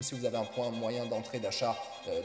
Si vous avez un point moyen d'entrée d'achat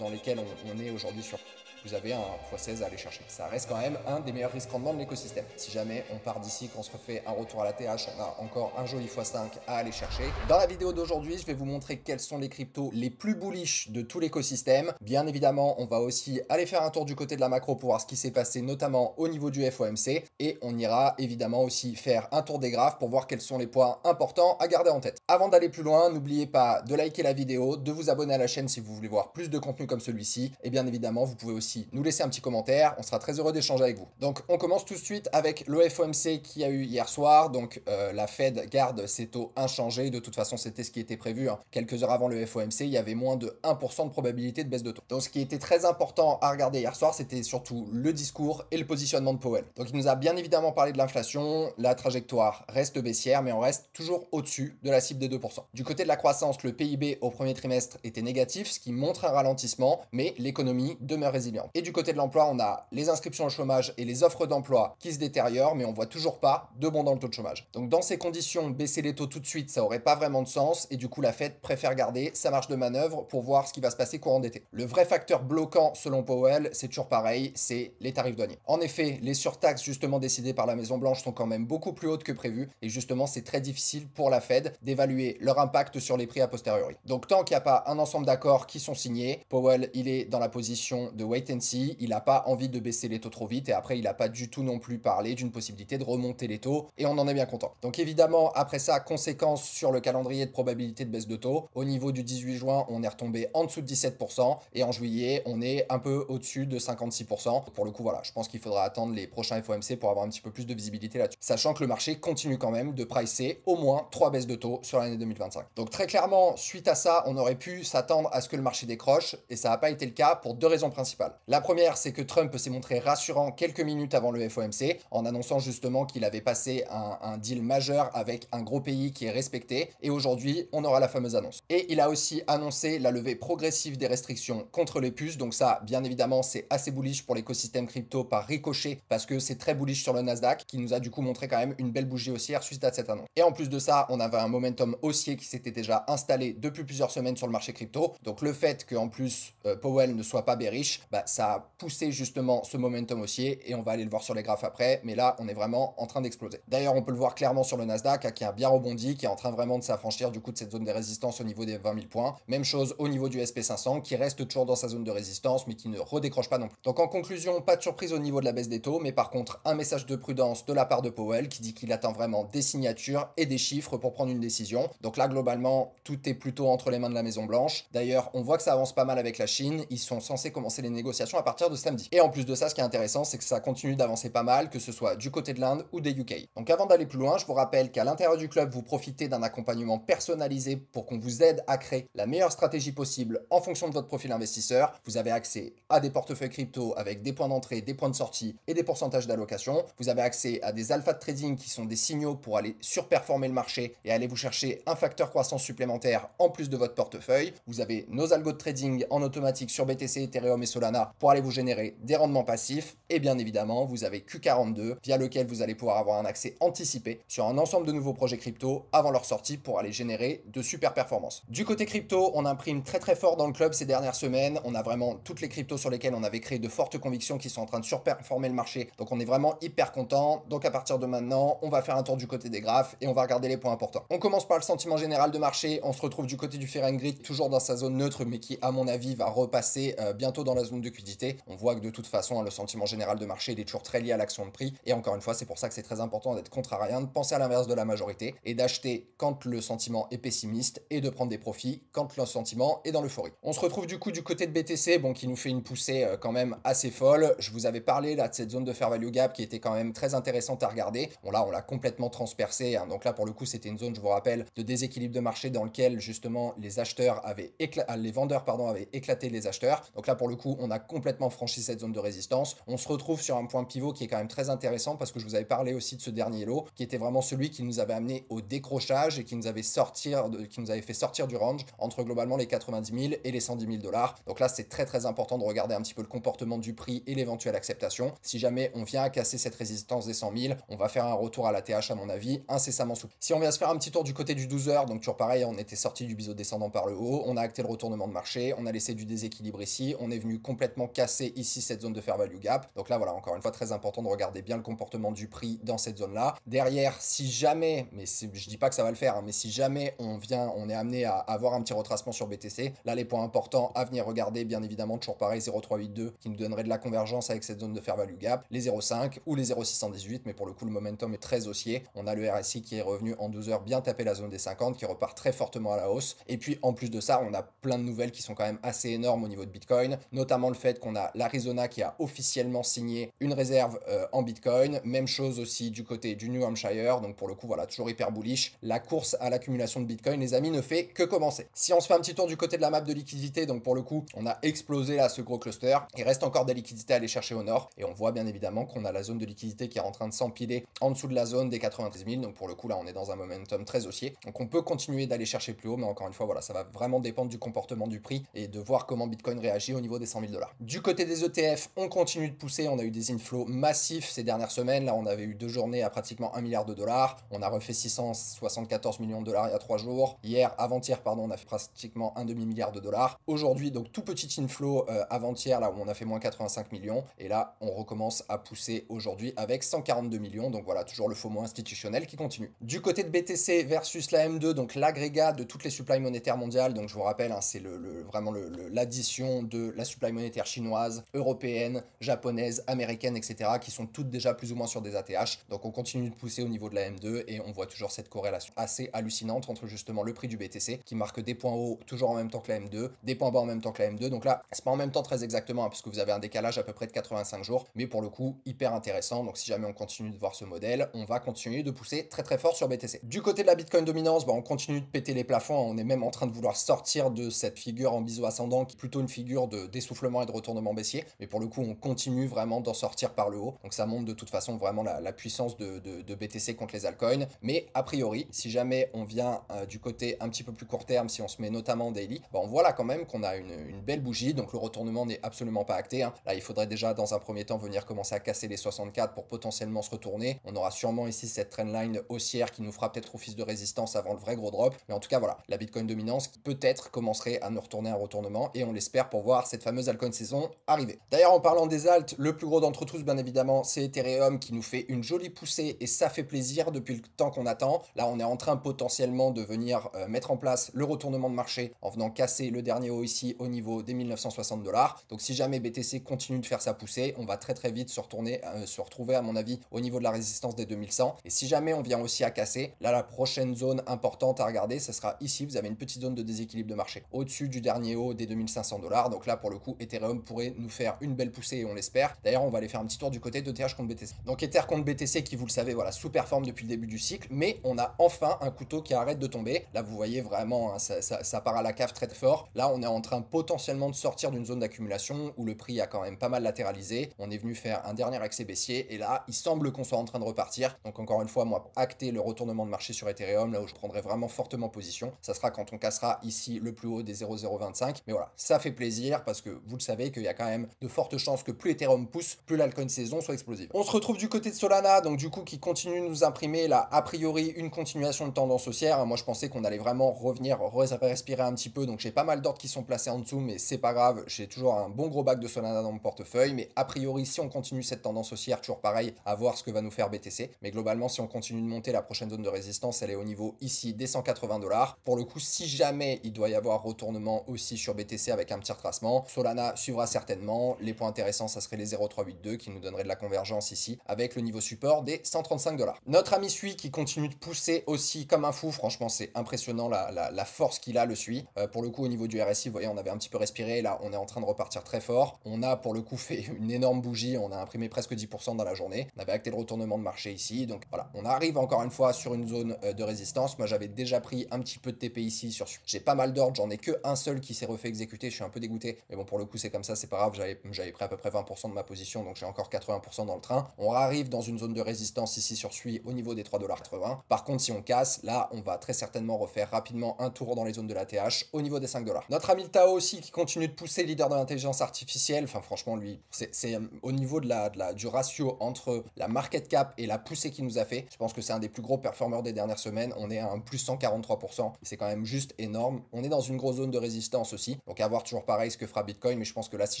dans lesquels on est aujourd'hui sur... Vous avez un x16 à aller chercher. Ça reste quand même un des meilleurs risques rendement de l'écosystème. Si jamais on part d'ici, qu'on se refait un retour à la TH, on a encore un joli x5 à aller chercher. Dans la vidéo d'aujourd'hui, je vais vous montrer quels sont les cryptos les plus bullish de tout l'écosystème. Bien évidemment, on va aussi aller faire un tour du côté de la macro pour voir ce qui s'est passé, notamment au niveau du FOMC. Et on ira évidemment aussi faire un tour des graphes pour voir quels sont les points importants à garder en tête. Avant d'aller plus loin, n'oubliez pas de liker la vidéo, de vous abonner à la chaîne si vous voulez voir plus de contenu comme celui-ci. Et bien évidemment, vous pouvez aussi nous laisser un petit commentaire, on sera très heureux d'échanger avec vous. Donc on commence tout de suite avec le FOMC qui a eu hier soir. Donc la Fed garde ses taux inchangés, de toute façon c'était ce qui était prévu, hein. Quelques heures avant le FOMC, il y avait moins de 1% de probabilité de baisse de taux. Donc ce qui était très important à regarder hier soir, c'était surtout le discours et le positionnement de Powell. Donc il nous a bien évidemment parlé de l'inflation, la trajectoire reste baissière, mais on reste toujours au-dessus de la cible des 2%. Du côté de la croissance, le PIB au premier trimestre était négatif, ce qui montre un ralentissement, mais l'économie demeure résiliente. Et du côté de l'emploi, on a les inscriptions au chômage et les offres d'emploi qui se détériorent, mais on voit toujours pas de bond dans le taux de chômage. Donc dans ces conditions, baisser les taux tout de suite, ça aurait pas vraiment de sens, et du coup la Fed préfère garder sa marge de manœuvre pour voir ce qui va se passer courant d'été. Le vrai facteur bloquant selon Powell, c'est toujours pareil, c'est les tarifs douaniers. En effet, les surtaxes justement décidées par la Maison Blanche sont quand même beaucoup plus hautes que prévu, et justement c'est très difficile pour la Fed d'évaluer leur impact sur les prix a posteriori. Donc tant qu'il n'y a pas un ensemble d'accords qui sont signés, Powell il est dans la position de wait and see, il n'a pas envie de baisser les taux trop vite, et après il n'a pas du tout non plus parlé d'une possibilité de remonter les taux, et on en est bien content. Donc évidemment après ça, conséquence sur le calendrier de probabilité de baisse de taux, au niveau du 18 juin on est retombé en dessous de 17%, et en juillet on est un peu au-dessus de 56%. Pour le coup voilà, je pense qu'il faudra attendre les prochains FOMC pour avoir un petit peu plus de visibilité là-dessus, sachant que le marché continue quand même de pricer au moins 3 baisses de taux sur l'année 2025. Donc très clairement, suite à ça, on aurait pu s'attendre à ce que le marché décroche, et ça n'a pas été le cas pour deux raisons principales. La première, c'est que Trump s'est montré rassurant quelques minutes avant le FOMC, en annonçant justement qu'il avait passé un deal majeur avec un gros pays qui est respecté, et aujourd'hui, on aura la fameuse annonce. Et il a aussi annoncé la levée progressive des restrictions contre les puces, donc ça, bien évidemment, c'est assez bullish pour l'écosystème crypto par ricochet, parce que c'est très bullish sur le Nasdaq, qui nous a du coup montré quand même une belle bougie haussière suite à cette annonce. Et en plus de ça, on avait un momentum haussier qui s'était déjà installé depuis plusieurs semaines sur le marché crypto, donc le fait qu'en plus Powell ne soit pas bearish, bah, ça a poussé justement ce momentum haussier, et on va aller le voir sur les graphes après, mais là on est vraiment en train d'exploser. D'ailleurs on peut le voir clairement sur le Nasdaq qui a bien rebondi, qui est en train vraiment de s'affranchir du coup de cette zone de résistance au niveau des 20 000 points. Même chose au niveau du SP500 qui reste toujours dans sa zone de résistance mais qui ne redécroche pas non plus. Donc en conclusion, pas de surprise au niveau de la baisse des taux, mais par contre un message de prudence de la part de Powell qui dit qu'il attend vraiment des signatures et des chiffres pour prendre une décision. Donc là globalement tout est plutôt entre les mains de la Maison Blanche. D'ailleurs on voit que ça avance pas mal avec la Chine, ils sont censés commencer les négociations à partir de samedi. Et en plus de ça, ce qui est intéressant, c'est que ça continue d'avancer pas mal, que ce soit du côté de l'Inde ou des UK. Donc avant d'aller plus loin, je vous rappelle qu'à l'intérieur du club, vous profitez d'un accompagnement personnalisé pour qu'on vous aide à créer la meilleure stratégie possible en fonction de votre profil investisseur. Vous avez accès à des portefeuilles crypto avec des points d'entrée, des points de sortie et des pourcentages d'allocation. Vous avez accès à des alphas de trading qui sont des signaux pour aller surperformer le marché et aller vous chercher un facteur croissance supplémentaire en plus de votre portefeuille. Vous avez nos algos de trading en automatique sur BTC, Ethereum et Solana pour aller vous générer des rendements passifs, et bien évidemment vous avez Q42 via lequel vous allez pouvoir avoir un accès anticipé sur un ensemble de nouveaux projets crypto avant leur sortie pour aller générer de super performances. Du côté crypto, on imprime très fort dans le club ces dernières semaines, on a vraiment toutes les cryptos sur lesquelles on avait créé de fortes convictions qui sont en train de surperformer le marché, donc on est vraiment hyper content. Donc à partir de maintenant, on va faire un tour du côté des graphes et on va regarder les points importants. On commence par le sentiment général de marché, on se retrouve du côté du Fear and Greed, toujours dans sa zone neutre mais qui à mon avis va repasser bientôt dans la zone de liquidité. On voit que de toute façon le sentiment général de marché il est toujours très lié à l'action de prix, et encore une fois c'est pour ça que c'est très important d'être contrariant, de penser à l'inverse de la majorité et d'acheter quand le sentiment est pessimiste et de prendre des profits quand le sentiment est dans l'euphorie. On se retrouve du coup du côté de BTC, bon, qui nous fait une poussée quand même assez folle. Je vous avais parlé là de cette zone de fair value gap qui était quand même très intéressante à regarder. Bon là on l'a complètement transpercé, hein. Donc là pour le coup c'était une zone, je vous rappelle, de déséquilibre de marché dans lequel justement les acheteurs avaient les vendeurs avaient éclaté les acheteurs. Donc là pour le coup on a a complètement franchi cette zone de résistance. On se retrouve sur un point pivot qui est quand même très intéressant parce que je vous avais parlé aussi de ce dernier lot qui était vraiment celui qui nous avait amené au décrochage et qui nous avait fait sortir du range entre globalement les 90 000 et les 110 000 $. Donc là, c'est très très important de regarder un petit peu le comportement du prix et l'éventuelle acceptation. Si jamais on vient à casser cette résistance des 100 000, on va faire un retour à la TH à mon avis incessamment sous. Si on vient se faire un petit tour du côté du 12 heures, donc toujours pareil, on était sorti du biseau descendant par le haut, on a acté le retournement de marché, on a laissé du déséquilibre ici, on est venu complètement casser ici cette zone de fair value gap. Donc là voilà, encore une fois très important de regarder bien le comportement du prix dans cette zone là. Derrière, si jamais, mais je dis pas que ça va le faire, hein, mais si jamais on est amené à avoir un petit retracement sur BTC, là les points importants à venir regarder, bien évidemment toujours pareil, 0,382 qui nous donnerait de la convergence avec cette zone de fair value gap, les 0,5 ou les 0,618, mais pour le coup le momentum est très haussier. On a le RSI qui est revenu en 12 heures bien taper la zone des 50, qui repart très fortement à la hausse. Et puis en plus de ça, on a plein de nouvelles qui sont quand même assez énormes au niveau de Bitcoin, notamment le fait qu'on a l'Arizona qui a officiellement signé une réserve en Bitcoin. Même chose aussi du côté du New Hampshire, donc pour le coup voilà, toujours hyper bullish. La course à l'accumulation de Bitcoin, les amis, ne fait que commencer. Si on se fait un petit tour du côté de la map de liquidité, donc pour le coup, on a explosé là ce gros cluster. Il reste encore des liquidités à aller chercher au nord et on voit bien évidemment qu'on a la zone de liquidité qui est en train de s'empiler en dessous de la zone des 93 000. Donc pour le coup là, on est dans un momentum très haussier. Donc on peut continuer d'aller chercher plus haut, mais encore une fois voilà, ça va vraiment dépendre du comportement du prix et de voir comment Bitcoin réagit au niveau des 100 000 $. Du côté des ETF, on continue de pousser. On a eu des inflows massifs ces dernières semaines. Là, on avait eu 2 journées à pratiquement 1 milliard de dollars. On a refait 674 millions de dollars il y a 3 jours. Hier, avant-hier, pardon, on a fait pratiquement un demi-milliard de dollars. Aujourd'hui, donc tout petit inflow avant-hier, là où on a fait moins 85 millions. Et là, on recommence à pousser aujourd'hui avec 142 millions. Donc voilà, toujours le FOMO institutionnel qui continue. Du côté de BTC versus la M2, donc l'agrégat de toutes les supplies monétaires mondiales. Donc je vous rappelle, hein, c'est vraiment l'addition de la supply monétaire chinoise, européenne, japonaise, américaine, etc. qui sont toutes déjà plus ou moins sur des ATH. Donc on continue de pousser au niveau de la M2 et on voit toujours cette corrélation assez hallucinante entre justement le prix du BTC qui marque des points hauts toujours en même temps que la M2, des points bas en même temps que la M2. Donc là, c'est pas en même temps très exactement, hein, parce que vous avez un décalage à peu près de 85 jours, mais pour le coup, hyper intéressant. Donc si jamais on continue de voir ce modèle, on va continuer de pousser très très fort sur BTC. Du côté de la Bitcoin dominance, on continue de péter les plafonds. On est même en train de vouloir sortir de cette figure en biseau ascendant qui est plutôt une figure d'essoufflement et de retournement baissier. Mais pour le coup, on continue vraiment d'en sortir par le haut. Donc ça montre de toute façon vraiment la puissance de BTC contre les altcoins. Mais a priori, si jamais on vient du côté un petit peu plus court terme, si on se met notamment en daily, on voit là quand même qu'on a une belle bougie. Donc le retournement n'est absolument pas acté, hein. Là, il faudrait déjà dans un premier temps venir commencer à casser les 64 pour potentiellement se retourner. On aura sûrement ici cette trendline haussière qui nous fera peut-être office de résistance avant le vrai gros drop. Mais en tout cas, voilà, la Bitcoin dominance qui peut-être commencerait à nous retourner un retournement et on l'espère pour voir cette fameuse altcoin saison arriver. D'ailleurs, en parlant des alts, le plus gros d'entre tous, bien évidemment, c'est Ethereum qui nous fait une jolie poussée et ça fait plaisir depuis le temps qu'on attend. Là, on est en train potentiellement de venir mettre en place le retournement de marché en venant casser le dernier haut ici au niveau des 1960 $. Donc si jamais BTC continue de faire sa poussée, on va très très vite se retrouver à mon avis au niveau de la résistance des 2100. Et si jamais on vient aussi à casser, là la prochaine zone importante à regarder, ce sera ici. Vous avez une petite zone de déséquilibre de marché au-dessus du dernier haut des 2500 $. Donc là pour le coup, Ethereum pourrait nous faire une belle poussée et on l'espère. D'ailleurs, on va aller faire un petit tour du côté d'ETH contre BTC. Donc Ether contre BTC qui, vous le savez, voilà, sous-performe depuis le début du cycle, mais on a enfin un couteau qui arrête de tomber. Là, vous voyez vraiment, hein, ça part à la cave très fort. Là, on est en train potentiellement de sortir d'une zone d'accumulation où le prix a quand même pas mal latéralisé. On est venu faire un dernier accès baissier et là, il semble qu'on soit en train de repartir. Donc encore une fois, moi, acter le retournement de marché sur Ethereum, là où je prendrai vraiment fortement position, ça sera quand on cassera ici le plus haut des 0,025. Mais voilà, ça fait plaisir parce que vous le savez qu'il y a quand même de fortes chances que plus Ethereum pousse, plus l'altcoin saison soit explosive. On se retrouve du côté de Solana, donc du coup qui continue de nous imprimer là a priori une continuation de tendance haussière. Moi je pensais qu'on allait vraiment revenir respirer un petit peu, donc j'ai pas mal d'ordres qui sont placés en dessous, mais c'est pas grave, j'ai toujours un bon gros bac de Solana dans mon portefeuille. Mais a priori si on continue cette tendance haussière, toujours pareil, à voir ce que va nous faire BTC. Mais globalement si on continue de monter, la prochaine zone de résistance elle est au niveau ici des 180 $. Pour le coup, si jamais il doit y avoir retournement aussi sur BTC avec un petit retracement, Solana suivra certainement. Les points intéressants, ça serait les 0,382 qui nous donnerait de la convergence ici avec le niveau support des 135 $. Notre ami Sui qui continue de pousser aussi comme un fou, franchement c'est impressionnant la force qu'il a le Sui. Pour le coup au niveau du RSI, vous voyez on avait un petit peu respiré, là on est en train de repartir très fort. On a pour le coup fait une énorme bougie, on a imprimé presque 10% dans la journée. On avait acté le retournement de marché ici, donc voilà, on arrive encore une fois sur une zone de résistance. Moi j'avais déjà pris un petit peu de TP ici sur Sui. J'ai pas mal d'ordres, j'en ai que un seul qui s'est refait exécuter, je suis un peu dégoûté, mais bon pour le coup poussé comme ça, c'est pas grave, j'avais pris à peu près 20% de ma position, donc j'ai encore 80% dans le train. On arrive dans une zone de résistance ici sur SUI au niveau des 3,80 $. Par contre, si on casse, là, on va très certainement refaire rapidement un tour dans les zones de la TH au niveau des 5 $. Notre ami Tao aussi qui continue de pousser, leader de l'intelligence artificielle. Enfin, franchement, lui, c'est au niveau du ratio entre la market cap et la poussée qu'il nous a fait. Je pense que c'est un des plus gros performeurs des dernières semaines. On est à un plus 143%. C'est quand même juste énorme. On est dans une grosse zone de résistance aussi. Donc, à voir toujours pareil ce que fera Bitcoin. Mais je pense que là, si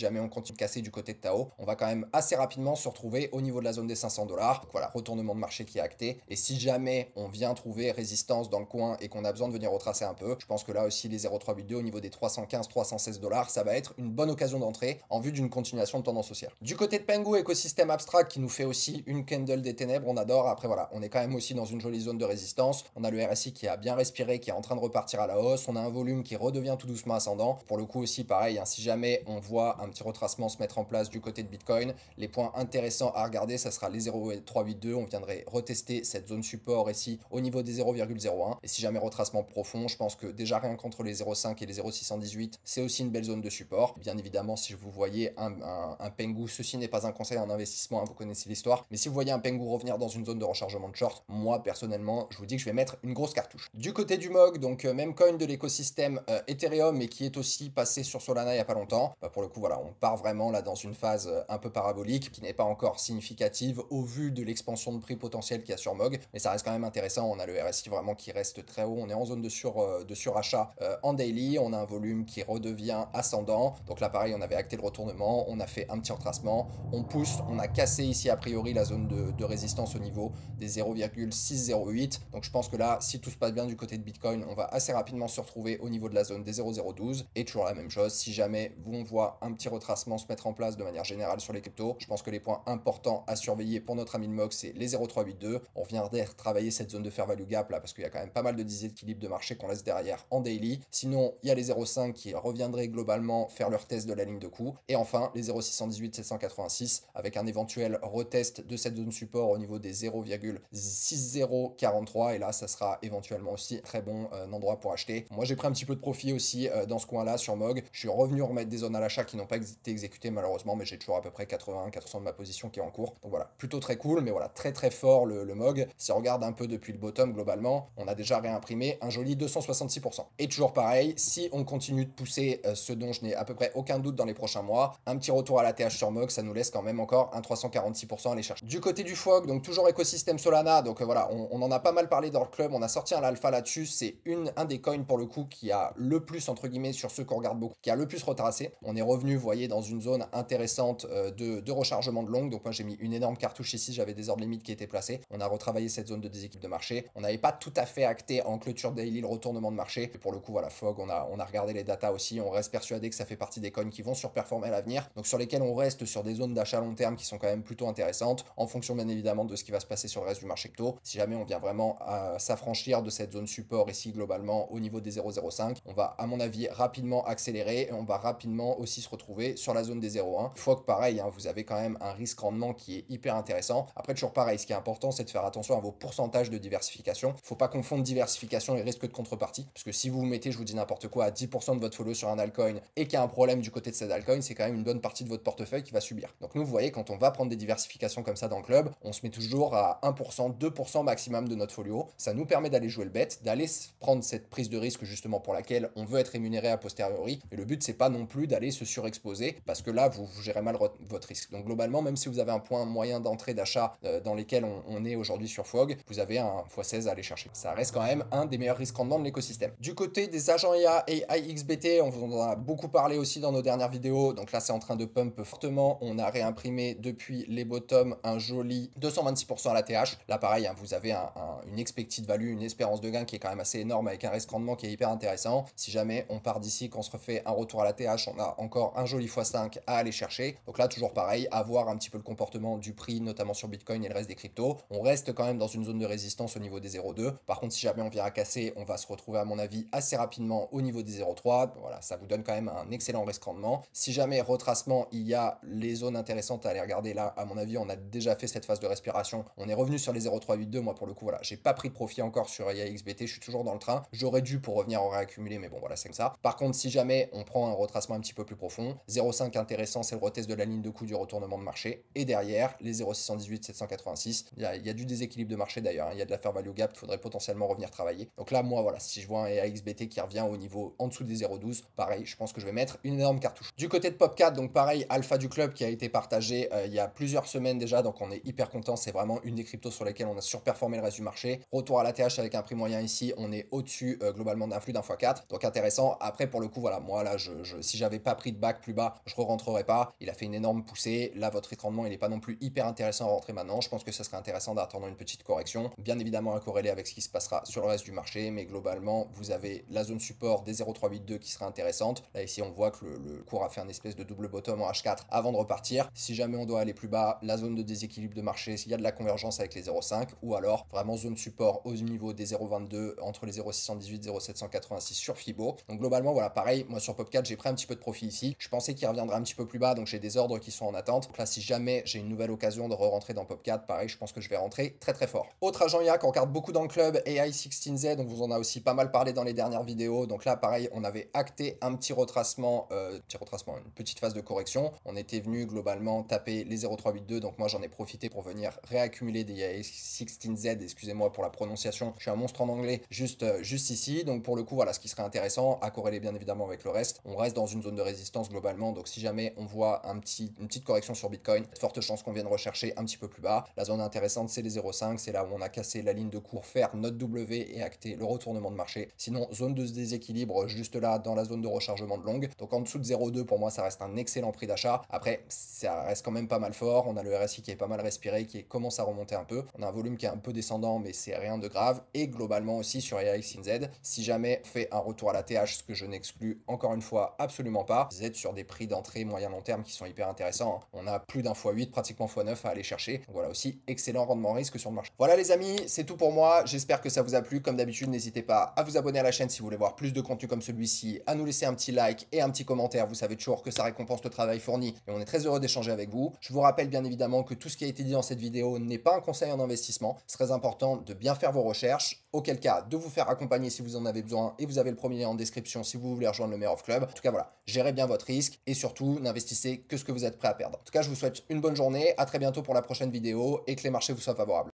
jamais on continue de casser du côté de Tao, on va quand même assez rapidement se retrouver au niveau de la zone des 500 $. Donc voilà, retournement de marché qui est acté. Et si jamais on vient trouver résistance dans le coin et qu'on a besoin de venir retracer un peu, je pense que là aussi les 0,382 au niveau des 315-316 $, ça va être une bonne occasion d'entrée en vue d'une continuation de tendance haussière. Du côté de Pengu, écosystème abstract qui nous fait aussi une candle des ténèbres, on adore. Après voilà, on est quand même aussi dans une jolie zone de résistance. On a le RSI qui a bien respiré, qui est en train de repartir à la hausse. On a un volume qui redevient tout doucement ascendant. Pour le coup aussi pareil, hein, si jamais on voit un petit retracement se mettre en place du côté de Bitcoin, les points intéressants à regarder, ça sera les 0,382. On viendrait retester cette zone support ici au niveau des 0,01. Et si jamais retracement profond, je pense que déjà rien qu'entre les 0,5 et les 0,618, c'est aussi une belle zone de support. Bien évidemment, si vous voyez un Pengu, ceci n'est pas un conseil en investissement, hein, vous connaissez l'histoire, mais si vous voyez un Pengu revenir dans une zone de rechargement de short, moi personnellement, je vous dis que je vais mettre une grosse cartouche. Du côté du MOG, donc même coin de l'écosystème Ethereum, mais qui est aussi passé sur Solana il n'y a pas longtemps, bah, pour le coup, voilà, on part vraiment là dans une phase un peu parabolique, qui n'est pas encore significative au vu de l'expansion de prix potentielle qu'il y a sur MOG, mais ça reste quand même intéressant. On a le RSI vraiment qui reste très haut, on est en zone de surachat en daily, on a un volume qui redevient ascendant, donc là pareil, on avait acté le retournement, on a fait un petit retracement, on pousse, on a cassé ici a priori la zone de résistance au niveau des 0,608, donc je pense que là, si tout se passe bien du côté de Bitcoin, on va assez rapidement se retrouver au niveau de la zone des 0,012, et toujours la même chose, si jamais on voit un petit retracement se mettre en place de manière générale sur les cryptos, je pense que les points importants à surveiller pour notre ami le MOG, c'est les 0,382, on reviendrait travailler cette zone de fair value gap là, parce qu'il y a quand même pas mal de déséquilibre de marché qu'on laisse derrière en daily, sinon il y a les 0,5 qui reviendraient globalement faire leur test de la ligne de coup, et enfin les 0,618 786 avec un éventuel retest de cette zone support au niveau des 0,6043, et là ça sera éventuellement aussi très bon endroit pour acheter. Moi j'ai pris un petit peu de profit aussi dans ce coin là sur MOG, je suis revenu remettre des zones à l'achat qui n'ont pas été exécutées malheureusement, mais j'ai toujours à peu près 80% de ma position qui est en cours, donc voilà, plutôt très cool, mais voilà, très très fort le MOG. Si on regarde un peu depuis le bottom globalement, on a déjà réimprimé un joli 266%. Et toujours pareil, si on continue de pousser ce dont je n'ai à peu près aucun doute dans les prochains mois, un petit retour à la TH sur MOG, ça nous laisse quand même encore un 346% à aller chercher. Du côté du FOG, donc toujours écosystème Solana, donc voilà, on en a pas mal parlé dans le club, on a sorti un alpha là-dessus, c'est un des coins pour le coup qui a le plus, entre guillemets, sur ceux qu'on regarde beaucoup, qui a le plus retracé. On est revenu, vous voyez, dans une zone intéressante de rechargement de longue, donc moi j'ai mis une énorme cartouche ici, j'avais des ordres limites qui étaient placés, on a retravaillé cette zone de déséquilibre de marché, on n'avait pas tout à fait acté en clôture daily le retournement de marché, et pour le coup voilà, FOG, on a regardé les datas aussi, on reste persuadé que ça fait partie des coins qui vont surperformer à l'avenir, donc sur lesquels on reste sur des zones d'achat long terme qui sont quand même plutôt intéressantes, en fonction bien évidemment de ce qui va se passer sur le reste du marché crypto. Si jamais on vient vraiment à s'affranchir de cette zone support ici globalement au niveau des 0,05, on va à mon avis rapidement accélérer, et on va rapidement aussi se retrouver sur la zone des 0,1. FOG pareil, hein, vous avez quand même un risque rendement qui est hyper intéressant. Après toujours pareil, ce qui est important c'est de faire attention à vos pourcentages de diversification. Faut pas confondre diversification et risque de contrepartie, parce que si vous mettez, je vous dis n'importe quoi, à 10% de votre follow sur un altcoin et qu'il y a un problème du côté de cet altcoin, c'est quand même une bonne partie de votre portefeuille qui va subir. Donc nous, vous voyez, quand on va prendre des diversifications comme ça dans le club, on se met toujours à 1%, 2% maximum de notre folio. Ça nous permet d'aller jouer le bet, d'aller prendre cette prise de risque justement pour laquelle on veut être rémunéré a posteriori. Et le but, c'est pas non plus d'aller se surexposer, parce que là, vous gérez mal votre risque. Donc globalement, même si vous avez un point moyen d'entrée d'achat dans lesquels on est aujourd'hui sur FOG, vous avez un x16 à aller chercher. Ça reste quand même un des meilleurs risques rendement de l'écosystème. Du côté des agents IA et IXBT, on vous en a beaucoup parlé aussi dans nos dernières vidéos. Donc là, c'est en train de pump fortement. On a réimprimé depuis les bottoms un joli 226% à la TH. Là, pareil, hein, vous avez une expected value, une espérance de gain qui est quand même assez énorme, avec un risque rendement qui est hyper intéressant. Si jamais on part d'ici, qu'on se refait un retour à la TH, on a encore un joli x5 à aller chercher. Donc là, toujours pareil, à voir un petit peu le comportement du prix, notamment sur Bitcoin et le reste des cryptos. On reste quand même dans une zone de résistance au niveau des 0,2. Par contre, si jamais on vient à casser, on va se retrouver à mon avis assez rapidement au niveau des 0,3. Voilà, ça vous donne quand même un excellent risque rendement. Si jamais retracement, il y a les zones intéressantes à aller regarder là, à mon avis, on a déjà fait cette phase de respiration. On est revenu sur les 0,382. Moi, pour le coup, voilà, j'ai pas pris de profit encore sur IAXBT, je suis toujours dans le train. J'aurais dû pour revenir en réaccumuler, mais bon, voilà, c'est comme ça. Par contre, si jamais on prend un retracement un petit peu plus profond. 0,5 intéressant, c'est le retest de la ligne de coup du retournement de marché. Et derrière, les 0,618, 786, il y a du déséquilibre de marché d'ailleurs, hein. Il y a de la fair value gap qu'il faudrait potentiellement revenir travailler. Donc là, moi, voilà, si je vois un AXBT qui revient au niveau en dessous des 0,12, pareil, je pense que je vais mettre une énorme cartouche. Du côté de Popcat, donc pareil, alpha du club qui a été partagé il y a plusieurs semaines déjà, donc on est hyper content. C'est vraiment une des cryptos sur lesquelles on a surperformé le reste du marché. Retour à la TH avec un prix moyen ici, on est au-dessus globalement d'un flux d'un x4, donc intéressant. Après, pour le coup, voilà, moi là, si j'avais pas pris de bac plus bas, je re-rentrerais pas. Il a fait une énorme poussée. Là, votre rendement, il n'est pas non plus hyper intéressant à rentrer maintenant. Je pense que ce serait intéressant d'attendre une petite correction. Bien évidemment, à corréler avec ce qui se passera sur le reste du marché, mais globalement, vous avez la zone support des 0,382 qui serait intéressante. Là, ici, on voit que le cours a fait un espèce de double bottom en H4 avant de repartir. Si jamais on doit aller plus bas, la zone de déséquilibre de marché, s'il y a de la convergence avec les 0,5, ou alors vraiment zone support au niveau des 0,22 entre les 0,618 et 0,786 sur Fibo. Donc globalement, voilà, pareil, moi sur Popcat, j'ai pris un petit peu de profit ici. Je pensais qu'il reviendrait un petit peu plus bas, donc j'ai des ordres qui sont en attente. Donc là, si jamais j'ai une nouvelle occasion de re-rentrer dans Popcat, pareil, je pense que je vais rentrer très très fort. Autre agent IA qu'on regarde beaucoup dans le club, AI16Z, donc vous en a aussi pas mal parlé dans les dernières vidéos. Donc là, pareil, on avait acté un petit retracement, une petite phase de correction. On était venu globalement taper les 0,382, donc moi j'en ai profité pour venir réaccumuler des AI16Z, excusez-moi pour la prononciation, je suis un monstre en anglais, juste ici. Donc pour le coup, voilà, ce qui serait intéressant, à corréler bien évidemment avec le reste, on reste dans une zone de résistance globalement, donc si jamais on voit une petite correction sur Bitcoin, forte chance qu'on vienne rechercher un petit peu plus bas. La zone intéressante, c'est les 0,5, c'est là où on a cassé la ligne de cours, faire notre W et acter le retournement de marché. Sinon, zone de déséquilibre juste là dans la zone de rechargement de longue. Donc en dessous de 0,2, pour moi, ça reste un excellent prix d'achat. Après, ça reste quand même pas mal fort. On a le RSI qui est pas mal respiré, qui commence à remonter un peu. On a un volume qui est un peu descendant, mais c'est rien de grave. Et globalement aussi sur AIXNZ, si jamais on fait un retour à la TH, ce que je n'exclus encore une fois absolument pas, vous êtes sur des prix d'entrée moyen long terme qui sont hyper intéressants, hein. On a plus d'un x8, pratiquement x9 à aller chercher. Donc voilà aussi, excellent rendement risque sur le marché. Voilà les amis, c'est tout pour moi. J'espère que ça vous a plu. Comme d'habitude, n'hésitez pas à vous abonner à la chaîne si vous voulez voir plus de contenu comme celui-ci, à nous laisser un petit like et un petit commentaire. Vous savez toujours que ça récompense le travail fourni et on est très heureux d'échanger avec vous. Je vous rappelle bien évidemment que tout ce qui a été dit dans cette vidéo n'est pas un conseil en investissement. C'est très important de bien faire vos recherches, auquel cas de vous faire accompagner si vous en avez besoin, et vous avez le premier lien en description si vous voulez rejoindre le Mayor of Club. En tout cas voilà, gérez bien votre risque et surtout n'investissez que ce que vous êtes prêt à perdre. En tout cas, je vous souhaite une bonne journée, à très bientôt pour la prochaine vidéo et que les marchés vous soient favorables.